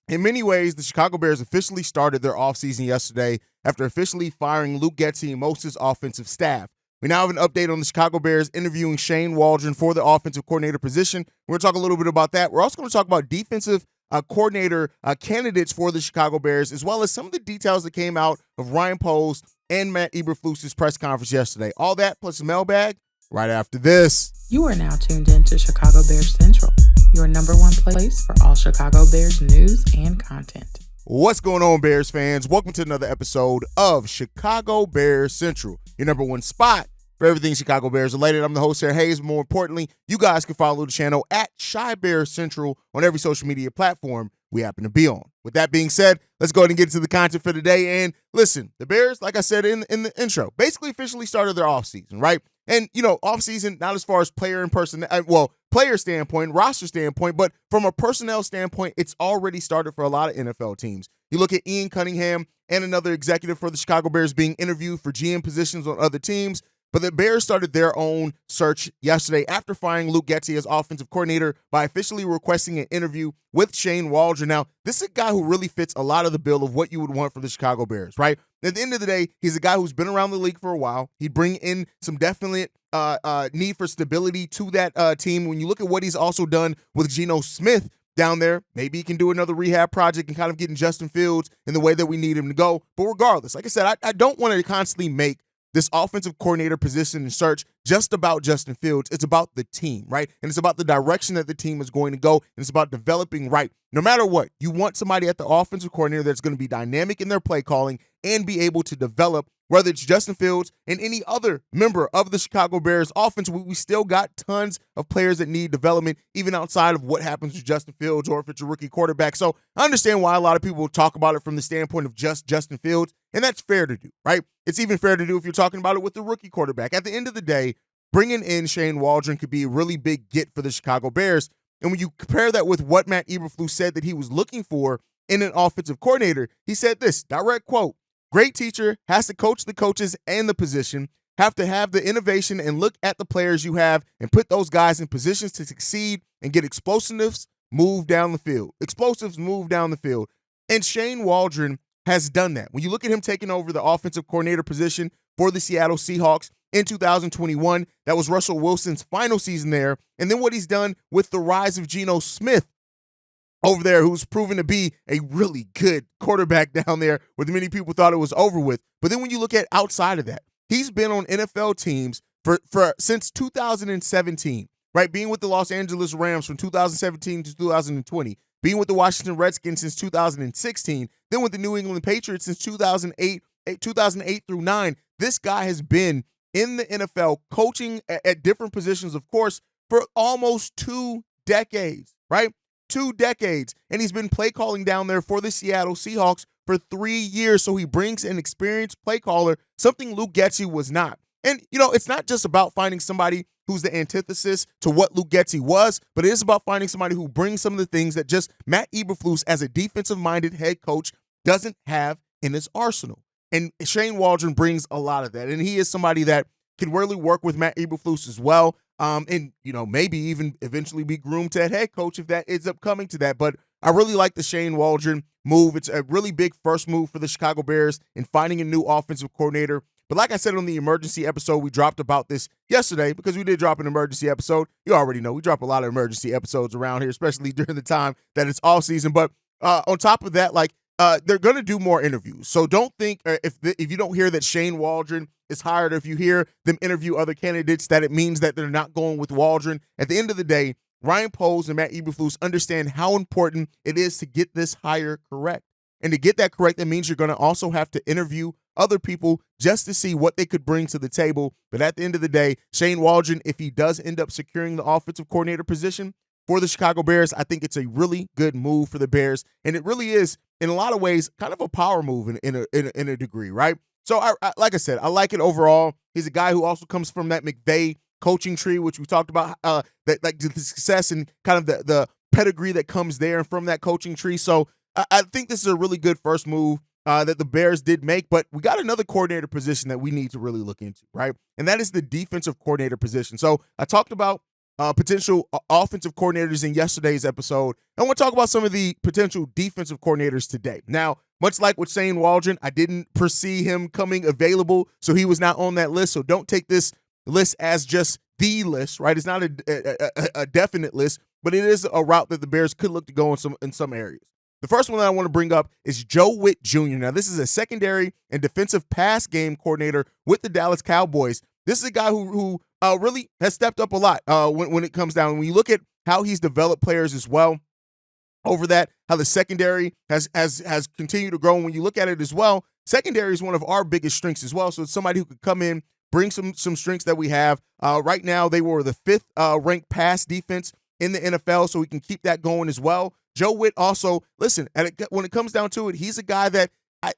In many ways, the Chicago Bears officially started their offseason yesterday after officially firing Luke Getsy and most of his offensive staff. We now have an update on the Chicago Bears interviewing Shane Waldron for the offensive coordinator position. We're going to talk a little bit about that. We're also going to talk about defensive coordinator candidates for the Chicago Bears, as well as some of the details that came out of Ryan Poles and Matt Eberflus' press conference yesterday. All that plus a mailbag right after this. You are now tuned in to Chicago Bears Central, your number one place for all Chicago Bears news and content. What's going on, Bears fans? Welcome to another episode of Chicago Bears Central, your number one spot for everything Chicago Bears related. I'm the host here, Haize. More importantly, you guys can follow the channel at Chi Bears Central on every social media platform we happen to be on. With that being said, let's go ahead and get into the content for today. And listen, the Bears, like I said in the intro, basically officially started their offseason, right? And, offseason, not as far as player standpoint, roster standpoint, but from a personnel standpoint, it's already started for a lot of NFL teams. You look at Ian Cunningham and another executive for the Chicago Bears being interviewed for GM positions on other teams. But the Bears started their own search yesterday after firing Luke Getsy as offensive coordinator by officially requesting an interview with Shane Waldron. Now, this is a guy who really fits a lot of the bill of what you would want for the Chicago Bears, right? At the end of the day, he's a guy who's been around the league for a while. He'd bring in some definite need for stability to that team. When you look at what he's also done with Geno Smith down there, maybe he can do another rehab project and kind of getting Justin Fields in the way that we need him to go. But regardless, like I said, I don't want to constantly make this offensive coordinator position and search just about Justin Fields. It's about the team, right? And it's about the direction that the team is going to go, and it's about developing right. No matter what, you want somebody at the offensive coordinator that's going to be dynamic in their play calling and be able to develop, whether it's Justin Fields and any other member of the Chicago Bears offense. We still got tons of players that need development, even outside of what happens with Justin Fields or if it's a rookie quarterback. So I understand why a lot of people talk about it from the standpoint of just Justin Fields, and that's fair to do, right? It's even fair to do if you're talking about it with the rookie quarterback. At the end of the day, bringing in Shane Waldron could be a really big get for the Chicago Bears. And when you compare that with what Matt Eberflus said that he was looking for in an offensive coordinator, he said this, direct quote, "Great teacher has to coach the coaches and the position, have to have the innovation and look at the players you have and put those guys in positions to succeed and get explosives move down the field. And Shane Waldron has done that. When you look at him taking over the offensive coordinator position for the Seattle Seahawks in 2021, that was Russell Wilson's final season there. And then what he's done with the rise of Geno Smith over there, who's proven to be a really good quarterback down there, where many people thought it was over with. But then when you look at outside of that, he's been on NFL teams for since 2017, right? Being with the Los Angeles Rams from 2017 to 2020, being with the Washington Redskins since 2016, then with the New England Patriots since 2008 through 9. This guy has been in the NFL coaching at different positions, of course, for almost 2 decades, right? 2 decades. And he's been play calling down there for the Seattle Seahawks for 3 years. So he brings an experienced play caller, something Luke Getsy was not. And, it's not just about finding somebody who's the antithesis to what Luke Getsy was, but it is about finding somebody who brings some of the things that just Matt Eberflus, as a defensive-minded head coach, doesn't have in his arsenal. And Shane Waldron brings a lot of that. And he is somebody that can really work with Matt Eberflus as well. And, maybe even eventually be groomed to head coach if that ends up coming to that. But I really like the Shane Waldron move. It's a really big first move for the Chicago Bears in finding a new offensive coordinator. But like I said on the emergency episode, we dropped about this yesterday because we did drop an emergency episode. You already know we drop a lot of emergency episodes around here, especially during the time that it's off season. But on top of that, they're going to do more interviews. So don't think if you don't hear that Shane Waldron is hired, or if you hear them interview other candidates, that it means that they're not going with Waldron. At the end of the day, Ryan Poles and Matt Eberflus understand how important it is to get this hire correct. And to get that correct, that means you're going to also have to interview other people just to see what they could bring to the table. But at the end of the day, Shane Waldron, if he does end up securing the offensive coordinator position for the Chicago Bears, I think it's a really good move for the Bears. And it really is, in a lot of ways, kind of a power move in a degree, right? So, like I said, I like it overall. He's a guy who also comes from that McVay coaching tree, which we talked about, that like the success and kind of the pedigree that comes there and from that coaching tree. So I think this is a really good first move that the Bears did make, but we got another coordinator position that we need to really look into, right? And that is the defensive coordinator position. So I talked about potential offensive coordinators in yesterday's episode. I want to talk about some of the potential defensive coordinators today. Now, much like with Shane Waldron, I didn't foresee him coming available, so he was not on that list. So don't take this list as just the list, right? It's not a definite list, but it is a route that the Bears could look to go in some areas. The first one that I want to bring up is Joe Whitt Jr. Now, this is a secondary and defensive pass game coordinator with the Dallas Cowboys. This is a guy who really has stepped up a lot when it comes down. When you look at how he's developed players as well, over that, how the secondary has continued to grow. And when you look at it as well, secondary is one of our biggest strengths as well. So it's somebody who could come in, bring some strengths that we have. Right now, they were the 5th ranked pass defense in the NFL, so we can keep that going as well. Joe Whitt also, listen, when it comes down to it, he's a guy that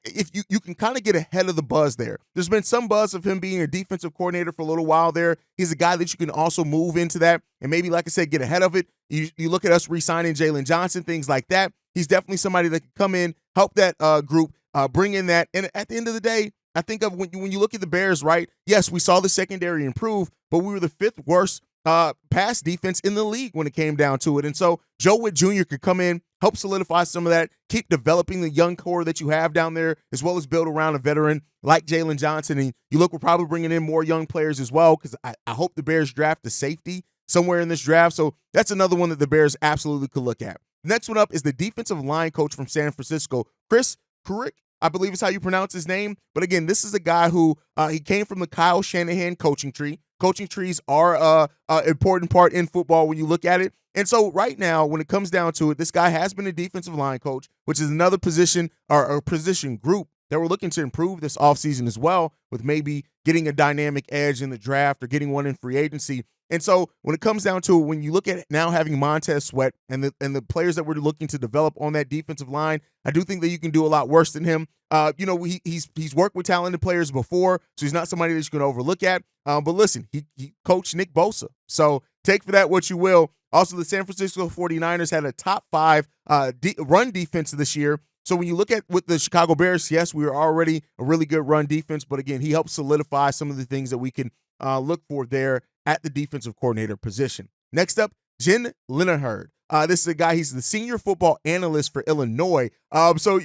if you can kind of get ahead of the buzz there. There's been some buzz of him being a defensive coordinator for a little while there. He's a guy that you can also move into that and maybe, like I said, get ahead of it. You look at us re-signing Jaylen Johnson, things like that. He's definitely somebody that can come in, help that group, bring in that. And at the end of the day, I think of when you look at the Bears, right? Yes, we saw the secondary improve, but we were the 5th worst pass defense in the league when it came down to it. And so Joe Whitt Jr. could come in, help solidify some of that, keep developing the young core that you have down there, as well as build around a veteran like Jaylen Johnson. And you look, we're probably bringing in more young players as well, because I hope the Bears draft a safety somewhere in this draft. So that's another one that the Bears absolutely could look at. Next one up is the defensive line coach from San Francisco, Chris Kuric, I believe is how you pronounce his name. But again, this is a guy who he came from the Kyle Shanahan coaching tree. Coaching trees are an important part in football when you look at it. And so right now, when it comes down to it, this guy has been a defensive line coach, which is another position or a position group that we're looking to improve this offseason as well, with maybe getting a dynamic edge in the draft or getting one in free agency. And so when it comes down to it, when you look at now having Montez Sweat and the players that we're looking to develop on that defensive line, I do think that you can do a lot worse than him. He's worked with talented players before, so he's not somebody that you can overlook at. But listen, he coached Nick Bosa. So take for that what you will. Also, the San Francisco 49ers had a top 5 run defense this year. So when you look at with the Chicago Bears, yes, we were already a really good run defense. But again, he helped solidify some of the things that we can look for there at the defensive coordinator position. Next up, Jen Linehan. This is a guy, he's the senior football analyst for Illinois. So,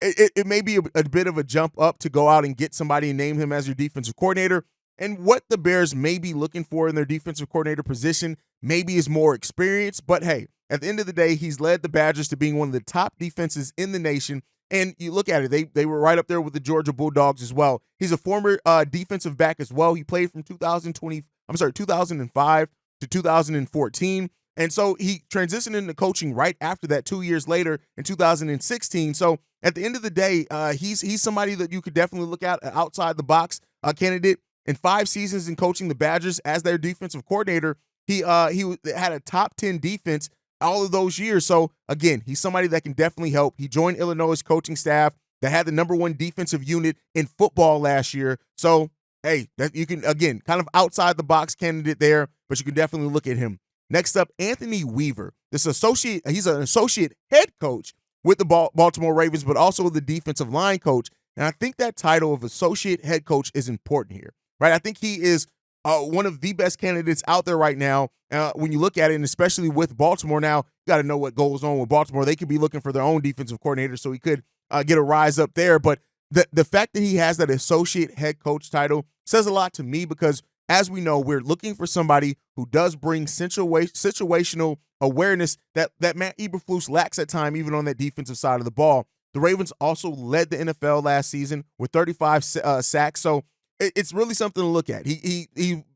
it may be a bit of a jump up to go out and get somebody and name him as your defensive coordinator. And what the Bears may be looking for in their defensive coordinator position maybe is more experience. But hey, at the end of the day, he's led the Badgers to being one of the top defenses in the nation. And you look at it, they were right up there with the Georgia Bulldogs as well. He's a former defensive back as well. He played from 2005 to 2014. And so he transitioned into coaching right after that, 2 years later in 2016. So at the end of the day, he's somebody that you could definitely look at, outside the box candidate. In 5 seasons in coaching the Badgers as their defensive coordinator, he had a top 10 defense all of those years. So again, he's somebody that can definitely help. He joined Illinois' coaching staff that had the #1 defensive unit in football last year. So hey, that you can, again, kind of outside the box candidate there, but you can definitely look at him. Next up, Anthony Weaver. He's an associate head coach with the Baltimore Ravens, but also the defensive line coach. And I think that title of associate head coach is important here, right? I think he is one of the best candidates out there right now when you look at it, and especially with Baltimore now. You got to know what goes on with Baltimore. They could be looking for their own defensive coordinator, so he could get a rise up there. But the fact that he has that associate head coach title says a lot to me, because as we know, we're looking for somebody who does bring situational awareness that Matt Eberflus lacks at time, even on that defensive side of the ball. The Ravens also led the NFL last season with 35 sacks. So it's really something to look at. He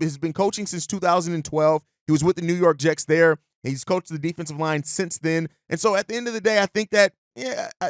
has been coaching since 2012. He was with the New York Jets there. He's coached the defensive line since then. And so at the end of the day, I think that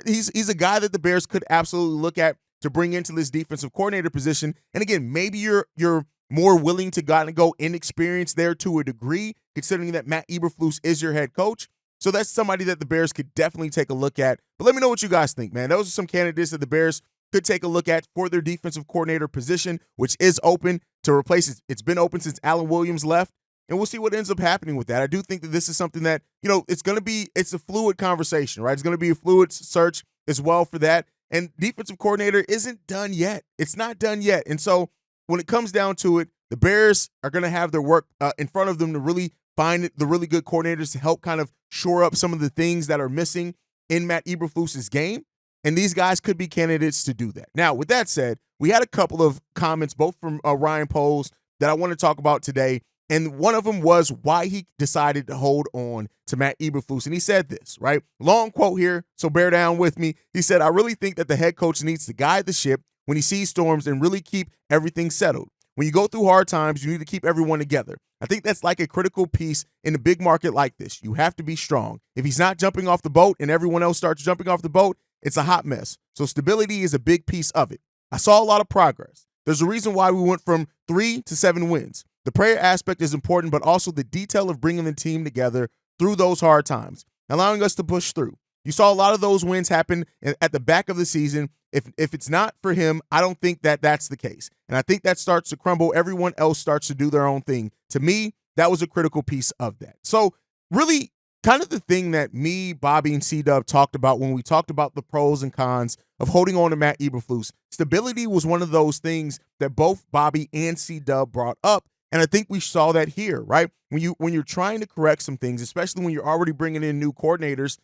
he's a guy that the Bears could absolutely look at to bring into this defensive coordinator position. And again, maybe you're more willing to go inexperienced there to a degree, considering that Matt Eberflus is your head coach. So that's somebody that the Bears could definitely take a look at. But let me know what you guys think, man. Those are some candidates that the Bears could take a look at for their defensive coordinator position, which is open to replace it. It's been open since Alan Williams left, and we'll see what ends up happening with that. I do think that this is something that, it's a fluid conversation, right? It's going to be a fluid search as well for that. And defensive coordinator isn't done yet. It's not done yet. And so when it comes down to it, the Bears are going to have their work in front of them to really find the really good coordinators to help kind of shore up some of the things that are missing in Matt Eberflus's game. And these guys could be candidates to do that. Now, with that said, we had a couple of comments, both from Ryan Poles, that I want to talk about today. And one of them was why he decided to hold on to Matt Eberflus. And he said this, right? Long quote here, so bear down with me. He said, "I really think that the head coach needs to guide the ship when he sees storms and really keep everything settled. When you go through hard times, you need to keep everyone together. I think that's like a critical piece in a big market like this. You have to be strong. If he's not jumping off the boat and everyone else starts jumping off the boat, it's a hot mess. So stability is a big piece of it. I saw a lot of progress. There's a reason why we went from 3 to 7 wins. The prayer aspect is important, but also the detail of bringing the team together through those hard times, allowing us to push through. You saw a lot of those wins happen at the back of the season. If it's not for him, I don't think that that's the case. And I think that starts to crumble. Everyone else starts to do their own thing. To me, that was a critical piece of that. So really kind of the thing that me, Bobby, and C-Dub talked about when we talked about the pros and cons of holding on to Matt Eberflus. Stability was one of those things that both Bobby and C-Dub brought up. And I think we saw that here, right? When you're trying to correct some things, especially when you're already bringing in new coordinators,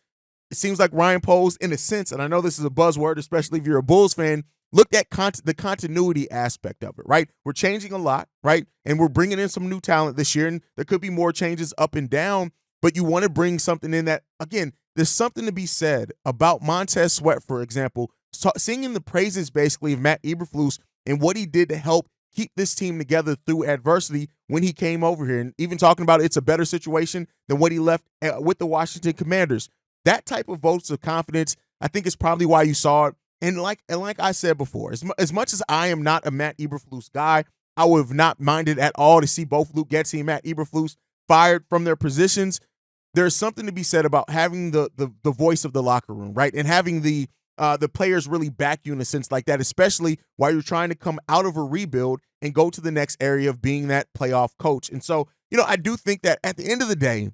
it seems like Ryan Poles, in a sense, and I know this is a buzzword, especially if you're a Bulls fan, looked at the continuity aspect of it, right? We're changing a lot, right? And we're bringing in some new talent this year, and there could be more changes up and down, but you want to bring something in that, again, there's something to be said about Montez Sweat, for example, singing the praises basically of Matt Eberflus and what he did to help keep this team together through adversity when he came over here, and even talking about it's a better situation than what he left with the Washington Commanders. That type of votes of confidence, I think, is probably why you saw it. And like I said before, as much as I am not a Matt Eberflus guy, I would have not minded at all to see both Luke Getsy and Matt Eberflus fired from their positions. There's something to be said about having the voice of the locker room, right? And having the players really back you in a sense like that, especially while you're trying to come out of a rebuild and go to the next area of being that playoff coach. And so, I do think that at the end of the day,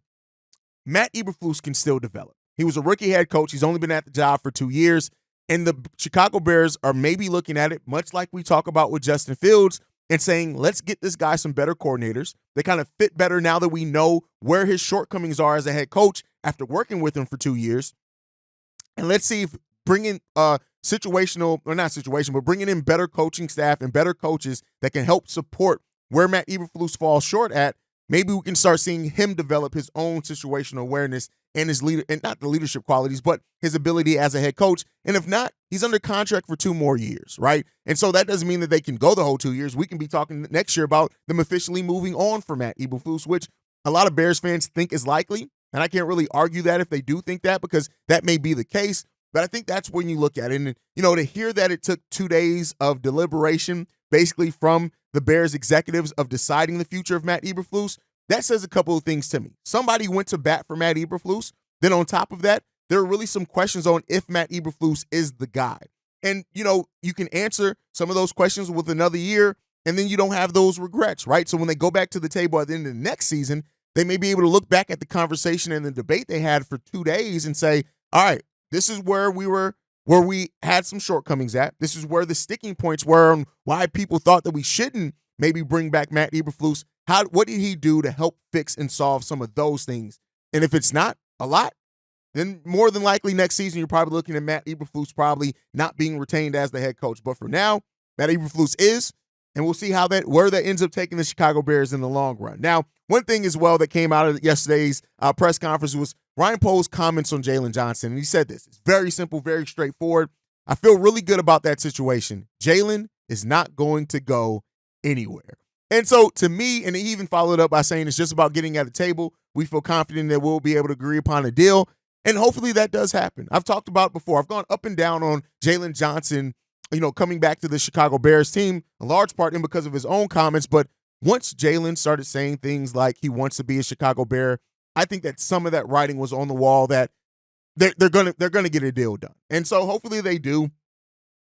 Matt Eberflus can still develop. He was a rookie head coach. He's only been at the job for 2 years. And the Chicago Bears are maybe looking at it, much like we talk about with Justin Fields, and saying, let's get this guy some better coordinators. They kind of fit better now that we know where his shortcomings are as a head coach after working with him for 2 years. And let's see if bringing but bringing in better coaching staff and better coaches that can help support where Matt Eberflus falls short at, maybe we can start seeing him develop his own situational awareness and his not the leadership qualities, but his ability as a head coach. And if not, he's under contract for 2 more years, right? And so that doesn't mean that they can go the whole 2 years. We can be talking next year about them officially moving on from Matt Eberflus, which a lot of Bears fans think is likely. And I can't really argue that if they do think that, because that may be the case. But I think that's when you look at it. And, to hear that it took 2 days of deliberation, basically from the Bears executives of deciding the future of Matt Eberflus, that says a couple of things to me. Somebody went to bat for Matt Eberflus. Then on top of that, there are really some questions on if Matt Eberflus is the guy. And, you can answer some of those questions with another year, and then you don't have those regrets, right? So when they go back to the table at the end of the next season, they may be able to look back at the conversation and the debate they had for 2 days and say, all right, this is where we had some shortcomings at. This is where the sticking points were on why people thought that we shouldn't maybe bring back Matt Eberflus. What did he do to help fix and solve some of those things? And if it's not a lot, then more than likely next season you're probably looking at Matt Eberflus probably not being retained as the head coach. But for now, Matt Eberflus is, and we'll see where that ends up taking the Chicago Bears in the long run. Now, one thing as well that came out of yesterday's press conference was Ryan Poles' comments on Jaylen Johnson. And he said this. It's very simple, very straightforward. I feel really good about that situation. Jaylen is not going to go anywhere. And so to me, and he even followed up by saying it's just about getting at a table. We feel confident that we'll be able to agree upon a deal. And hopefully that does happen. I've talked about it before. I've gone up and down on Jaylen Johnson, coming back to the Chicago Bears team, a large part in because of his own comments. But once Jaylen started saying things like he wants to be a Chicago Bear, I think that some of that writing was on the wall that they're gonna get a deal done. And so hopefully they do.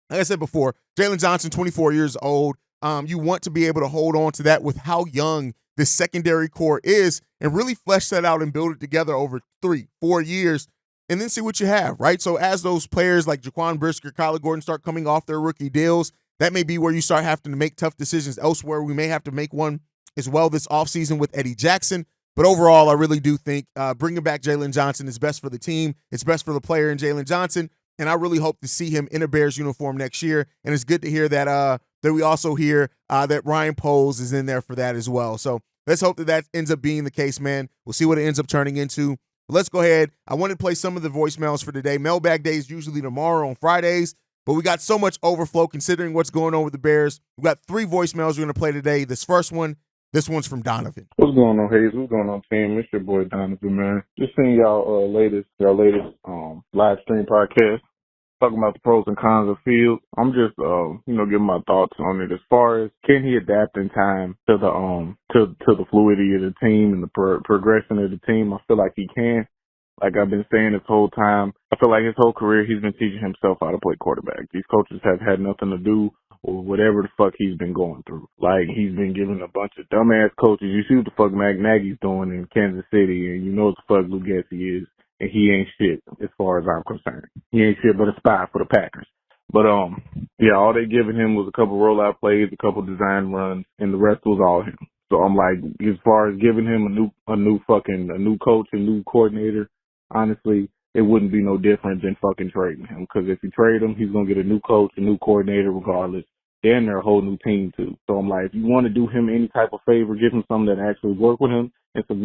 Like I said before, Jaylen Johnson, 24 years old. You want to be able to hold on to that with how young the secondary core is and really flesh that out and build it together over 3-4 years and then see what you have, right? So as those players like Jaquan Brisker, Kyler Gordon start coming off their rookie deals, that may be where you start having to make tough decisions elsewhere. We may have to make one as well this offseason with Eddie Jackson. But overall, I really do think bringing back Jaylen Johnson is best for the team. It's best for the player in Jaylen Johnson. And I really hope to see him in a Bears uniform next year. And it's good to hear that we also hear that Ryan Poles is in there for that as well. So let's hope that ends up being the case, man. We'll see what it ends up turning into. But let's go ahead. I want to play some of the voicemails for today. Mailbag day is usually tomorrow on Fridays, but we got so much overflow considering what's going on with the Bears. We got 3 voicemails we're going to play today. This one's from Donovan. What's going on, Haize? What's going on, team? It's your boy Donovan, man. Just seeing y'all latest live stream podcast talking about the pros and cons of Fields. I'm just giving my thoughts on it as far as can he adapt in time to the to the fluidity of the team and the progression of the team. I feel like he can. Like I've been saying this whole time, I feel like his whole career he's been teaching himself how to play quarterback. These coaches have had nothing to do with whatever the fuck he's been going through. Like he's been given a bunch of dumbass coaches. You see what the fuck Nagy's doing in Kansas City, and you know what the fuck Getsy is, and he ain't shit as far as I'm concerned. He ain't shit but a spy for the Packers. But all they giving him was a couple rollout plays, a couple design runs, and the rest was all him. So I'm like, as far as giving him a new coach, a new coordinator, honestly, it wouldn't be no different than fucking trading him. Because if you trade him, he's going to get a new coach, a new coordinator regardless. Then they're a whole new team too. So I'm like, if you want to do him any type of favor, give him something that actually work with him and some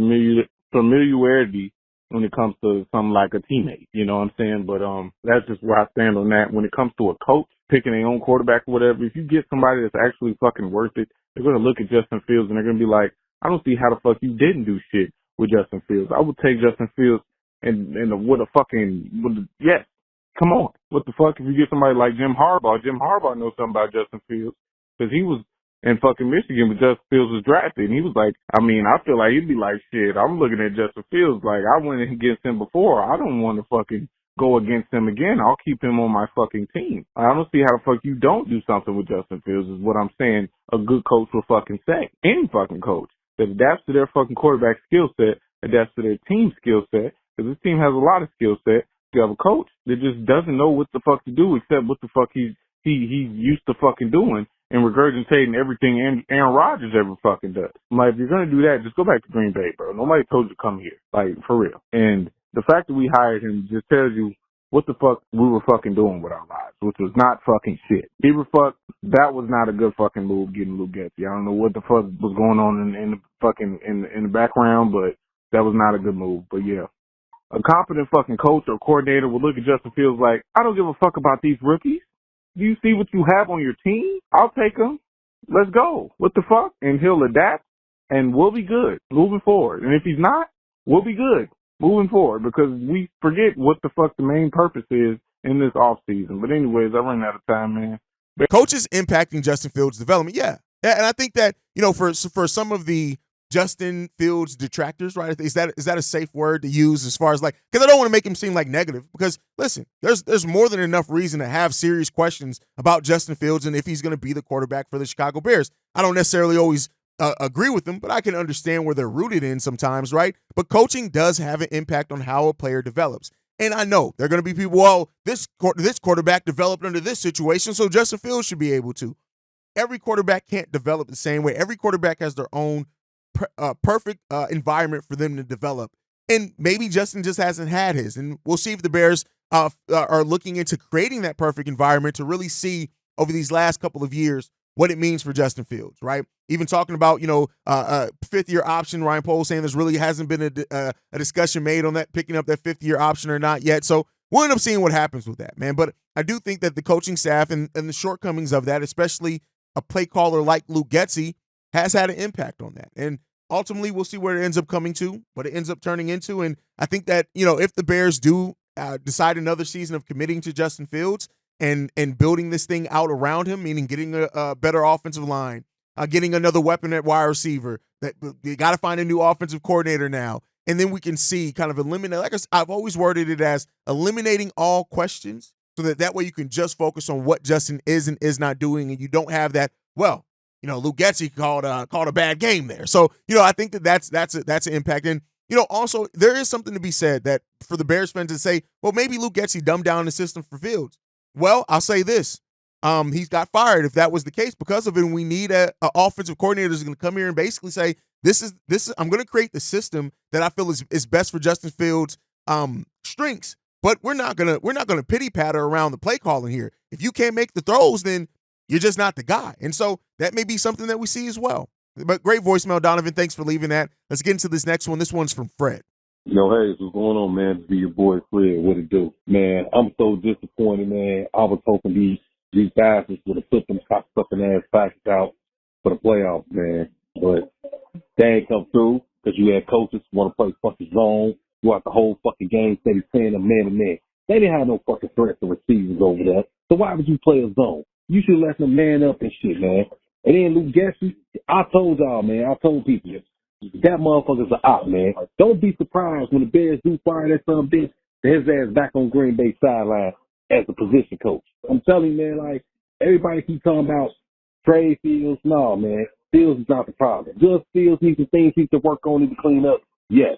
familiarity when it comes to something like a teammate. You know what I'm saying? But that's just where I stand on that. When it comes to a coach picking their own quarterback or whatever, if you get somebody that's actually fucking worth it, they're going to look at Justin Fields and they're going to be like, I don't see how the fuck you didn't do shit with Justin Fields. I would take Justin Fields and yes, come on. What the fuck if you get somebody like Jim Harbaugh? Jim Harbaugh knows something about Justin Fields because he was in fucking Michigan when Justin Fields was drafted. And he was like, I feel like he'd be like, shit, I'm looking at Justin Fields like I went against him before. I don't want to fucking go against him again. I'll keep him on my fucking team. I don't see how the fuck you don't do something with Justin Fields is what I'm saying a good coach will fucking say. Any fucking coach that adapts to their fucking quarterback skill set, adapts to their team skill set, because this team has a lot of skill set. You have a coach that just doesn't know what the fuck to do except what the fuck he's used to fucking doing and regurgitating everything Aaron Rodgers ever fucking does. I'm like, if you're going to do that, just go back to Green Bay, bro. Nobody told you to come here. Like, for real. And the fact that we hired him just tells you what the fuck we were fucking doing with our lives, which was not fucking shit. Eberflus, that was not a good fucking move getting Luke Getsy. I don't know what the fuck was going on in the fucking in the background, but that was not a good move. But yeah. A competent fucking coach or coordinator will look at Justin Fields like, I don't give a fuck about these rookies. Do you see what you have on your team? I'll take them. Let's go. What the fuck? And he'll adapt, and we'll be good moving forward. And if he's not, we'll be good moving forward because we forget what the fuck the main purpose is in this offseason. But anyways, I ran out of time, man. Coaches impacting Justin Fields' development, yeah. And I think that, for some of the Justin Fields detractors, right? Is that a safe word to use as far as like, because I don't want to make him seem like negative because listen, there's more than enough reason to have serious questions about Justin Fields and if he's going to be the quarterback for the Chicago Bears. I don't necessarily always agree with them, but I can understand where they're rooted in sometimes, right? But coaching does have an impact on how a player develops. And I know there are going to be people, well, this quarterback developed under this situation, so Justin Fields should be able to. Every quarterback can't develop the same way. Every quarterback has their own perfect environment for them to develop. And maybe Justin just hasn't had his. And we'll see if the Bears are looking into creating that perfect environment to really see over these last couple of years what it means for Justin Fields, right? Even talking about, fifth-year option, Ryan Poles saying there's really hasn't been a discussion made on that, picking up that fifth-year option or not yet. So we'll end up seeing what happens with that, man. But I do think that the coaching staff and the shortcomings of that, especially a play caller like Luke Getsy, has had an impact on that. And ultimately, we'll see where it ends up coming to, what it ends up turning into. And I think that, if the Bears do decide another season of committing to Justin Fields and building this thing out around him, meaning getting a better offensive line, getting another weapon at wide receiver, that you got to find a new offensive coordinator now. And then we can see kind of eliminate, like I've always worded it as eliminating all questions so that way you can just focus on what Justin is and is not doing. And you don't have that, well, Luke Getsy called a bad game there. So, I think that's an impact. And, also there is something to be said that for the Bears fans to say, well, maybe Luke Getsy dumbed down the system for Fields. Well, I'll say this. He's got fired if that was the case because of it. And we need a offensive coordinator who's going to come here and basically say, This is I'm going to create the system that I feel is best for Justin Fields' strengths. But we're not gonna pity patter around the play calling here. If you can't make the throws, then you're just not the guy. And so that may be something that we see as well. But great voicemail, Donovan. Thanks for leaving that. Let's get into this next one. This one's from Fred. Yo, Haize, what's going on, man? This be your boy Fred. What it do? Man, I'm so disappointed, man. I was hoping these bastards would have put them cock-sucking ass packets out for the playoffs, man. But they ain't come through because you had coaches want to play fucking zone throughout the whole fucking game, steady playing them man-to-man. They didn't have no fucking threats or receivers over there. So why would you play a zone? You should let them man up and shit, man. And then Luke Getsy, I told y'all, man, I told people, that motherfucker's an op, man. Don't be surprised when the Bears do fire that son of a bitch, that his ass back on Green Bay sideline as a position coach. I'm telling you, man, like, everybody keep talking about trade Fields. No, man, Fields is not the problem. Just Fields needs some things he needs to work on, need to clean up. Yes.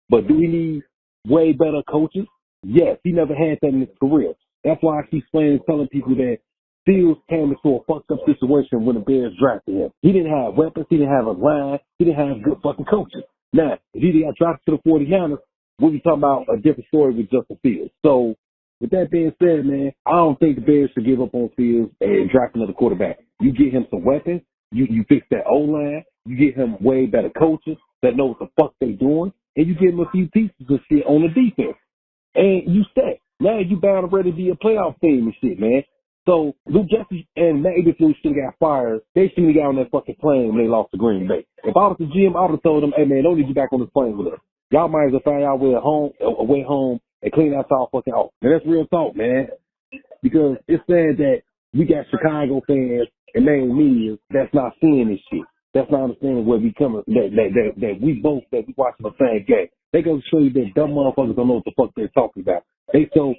But do we need way better coaches? Yes. He never had that in his career. That's why I keep telling people that Fields came into a fucked up situation when the Bears drafted him. He didn't have weapons. He didn't have a line. He didn't have good fucking coaches. Now, if he got drafted to the 49ers, we'll be talking about a different story with Justin Fields. So, with that being said, man, I don't think the Bears should give up on Fields and draft another quarterback. You get him some weapons. You fix that O-line. You get him way better coaches that know what the fuck they doing. And you give him a few pieces of shit on the defense. And you set. Now you bound and ready to be a playoff team and shit, man. So, Luke Getsy and Matt Eberflus should have got fired. They shouldn't have got on that fucking plane when they lost to Green Bay. If I was the GM, I would have told them, hey, man, don't need you back on this plane with us. Y'all might as well find y'all way home and clean out y'all fucking off. And that's real talk, man. Because it's sad that we got Chicago fans and main media that's not seeing this shit. That's not understanding where we coming, that we watching the same game. They gonna show you that dumb motherfuckers don't know what the fuck they're talking about. They so,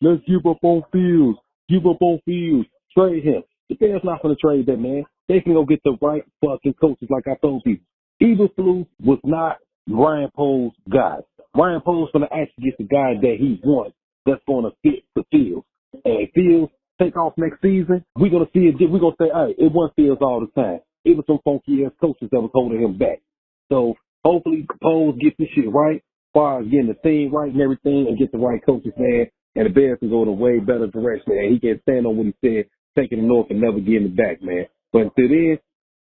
let's give up on Fields. Give up on Fields. Trade him. The Bears not going to trade that, man. They can go get the right fucking coaches like I told people. Eberflus was not Ryan Poles' guy. Ryan Poles going to actually get the guy that he wants that's going to fit the Fields. And Fields take off next season, we're going to see it. We're going to say, hey, it wasn't Fields all the time. It was some funky-ass coaches that was holding him back. So hopefully Poles gets this shit right, as far as getting the team right and everything, and get the right coaches, man. And the Bears can go in a way better direction, and he can stand on what he said, taking the north and never getting it back, man. But until then,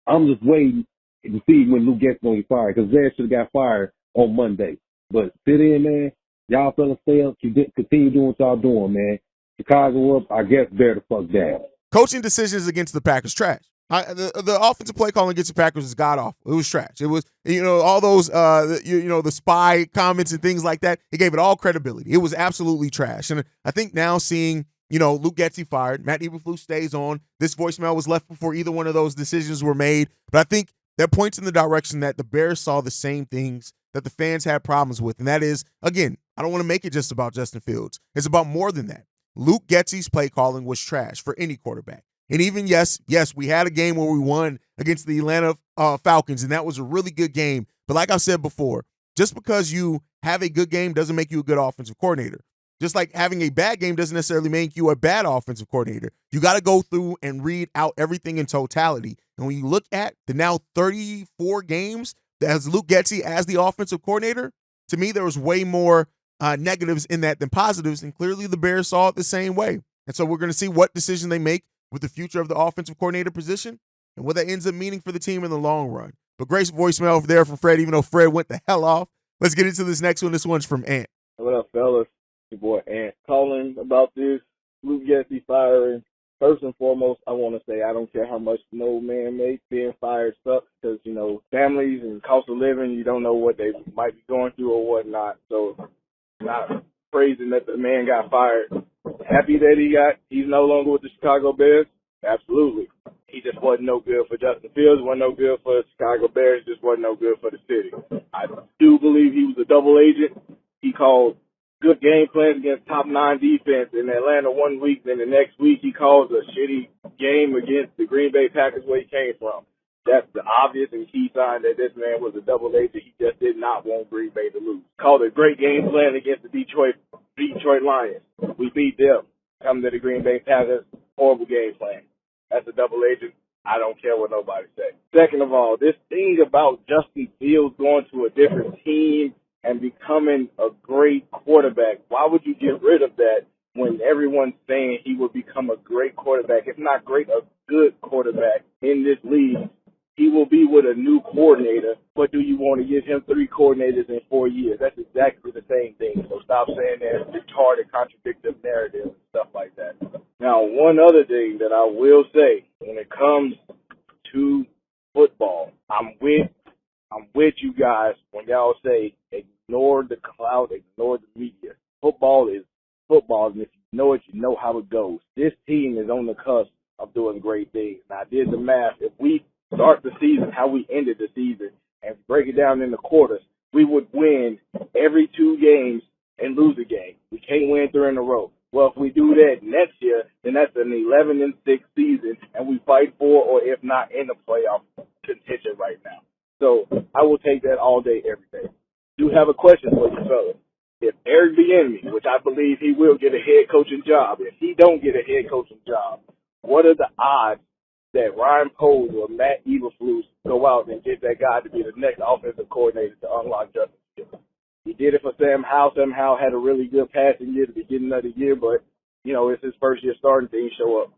I'm just waiting to see when Luke Getsy going to get fired, because Bears should have got fired on Monday. But until then, man, y'all fellas stay up, continue doing what y'all doing, man. Chicago up, I guess bear the fuck down. Coaching decisions against the Packers, trash. The offensive play calling against the Packers is god awful. It was trash. It was, all those, the spy comments and things like that. It gave it all credibility. It was absolutely trash. And I think now seeing, Luke Getsy fired, Matt Eberflus stays on. This voicemail was left before either one of those decisions were made. But I think that points in the direction that the Bears saw the same things that the fans had problems with. And that is, again, I don't want to make it just about Justin Fields. It's about more than that. Luke Getsy's play calling was trash for any quarterback. And even, yes, we had a game where we won against the Atlanta Falcons, and that was a really good game. But like I said before, just because you have a good game doesn't make you a good offensive coordinator. Just like having a bad game doesn't necessarily make you a bad offensive coordinator. You got to go through and read out everything in totality. And when you look at the now 34 games that has Luke Getsy as the offensive coordinator, to me there was way more negatives in that than positives, and clearly the Bears saw it the same way. And so we're going to see what decision they make with the future of the offensive coordinator position and what that ends up meaning for the team in the long run. But great voicemail over there from Fred, even though Fred went the hell off. Let's get into this next one. This one's from Ant. What up, fellas? Your boy Ant calling about this Luke Getsy firing. First and foremost, I want to say I don't care how much no man makes. Being fired sucks because, families and cost of living, you don't know what they might be going through or whatnot. So not praising that the man got fired. Happy that he's no longer with the Chicago Bears? Absolutely. He just wasn't no good for Justin Fields, wasn't no good for the Chicago Bears, just wasn't no good for the city. I do believe he was a double agent. He called good game plans against top 9 defense in Atlanta one week, then the next week he calls a shitty game against the Green Bay Packers where he came from. That's the obvious and key sign that this man was a double agent. He just did not want Green Bay to lose. Called a great game plan against the Detroit Lions. We beat them. Come to the Green Bay Packers, horrible game plan. That's a double agent. I don't care what nobody says. Second of all, this thing about Justin Fields going to a different team and becoming a great quarterback, why would you get rid of that when everyone's saying he will become a great quarterback, if not great, a good quarterback in this league? He will be with a new coordinator, but do you want to give him 3 coordinators in 4 years? That's exactly the same thing. So stop saying that retarded, contradictive narrative and stuff like that. Now, one other thing that I will say when it comes to football, I'm with you guys when y'all say ignore the cloud, ignore the media. Football is football, and if you know it, you know how it goes. This team is on the cusp of doing great things. And I did the math. If we start the season how we ended the season and break it down into quarters, we would win every 2 games and lose a game. We can't win 3 in a row. Well, if we do that next year, then that's an 11-6 season, and we fight for, or if not, in the playoff contention right now. So I will take that all day, every day. Do have a question for you fellas. If Eric Bieniemy, which I believe he will get a head coaching job, if he don't get a head coaching job, what are the odds that Ryan Poles or Matt Eberflus go out and get that guy to be the next offensive coordinator to unlock Justin Fields? He did it for Sam Howell. Sam Howell had a really good passing year at the beginning of the year, but, you know, it's his first year starting, didn't show up.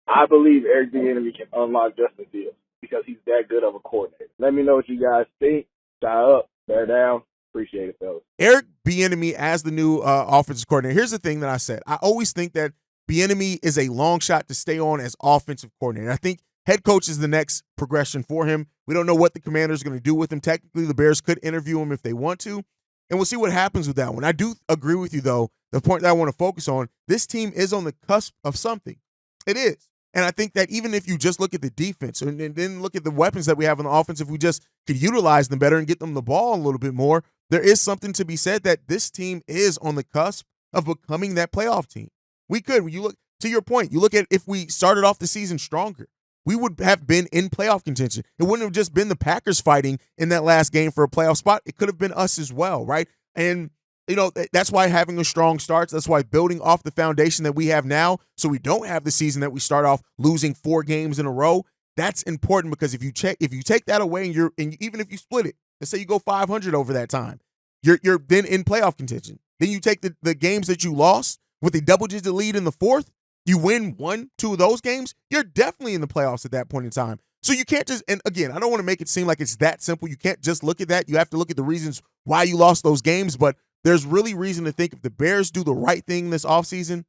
I believe Eric Bieniemy can unlock Justin Fields because he's that good of a coordinator. Let me know what you guys think. Tie up, bear down. Appreciate it, fellas. Eric Bieniemy as the new offensive coordinator. Here's the thing that I said. I always think that Bieniemy is a long shot to stay on as offensive coordinator. I think head coach is the next progression for him. We don't know what the Commanders are going to do with him. Technically, the Bears could interview him if they want to, and we'll see what happens with that one. I do agree with you, though. The point that I want to focus on, this team is on the cusp of something. It is. And I think that even if you just look at the defense and then look at the weapons that we have on the offense, if we just could utilize them better and get them the ball a little bit more, there is something to be said that this team is on the cusp of becoming that playoff team. We could. When you look, to your point, you look at if we started off the season stronger, we would have been in playoff contention. It wouldn't have just been the Packers fighting in that last game for a playoff spot. It could have been us as well, right? And, you know, that's why having a strong start, that's why building off the foundation that we have now, so we don't have the season that we start off losing 4 games in a row, that's important because if you take that away and even if you split it, let's say you go 500 over that time, you're then in playoff contention. Then you take the games that you lost with a double-digit lead in the 4th, you win 1, 2 of those games, you're definitely in the playoffs at that point in time. So you can't just, and again, I don't want to make it seem like it's that simple. You can't just look at that. You have to look at the reasons why you lost those games, but there's really reason to think if the Bears do the right thing this offseason,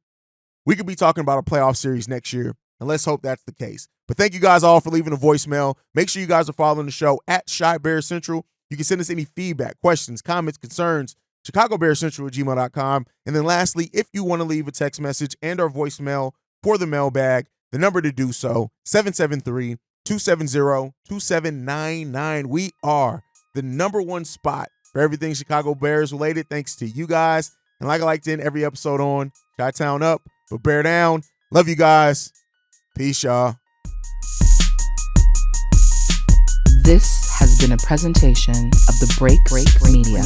we could be talking about a playoff series next year, and let's hope that's the case. But thank you guys all for leaving a voicemail. Make sure you guys are following the show at Shy Bears Central. You can send us any feedback, questions, comments, concerns, ChicagoBearsCentral@gmail.com. And then lastly, if you want to leave a text message and or voicemail for the mailbag, the number to do so, 773-270-2799. We are the #1 spot for everything Chicago Bears related, thanks to you guys. And like I like to end every episode on, Chi-Town up, but bear down. Love you guys. Peace, y'all. This has been a presentation of the Break Media.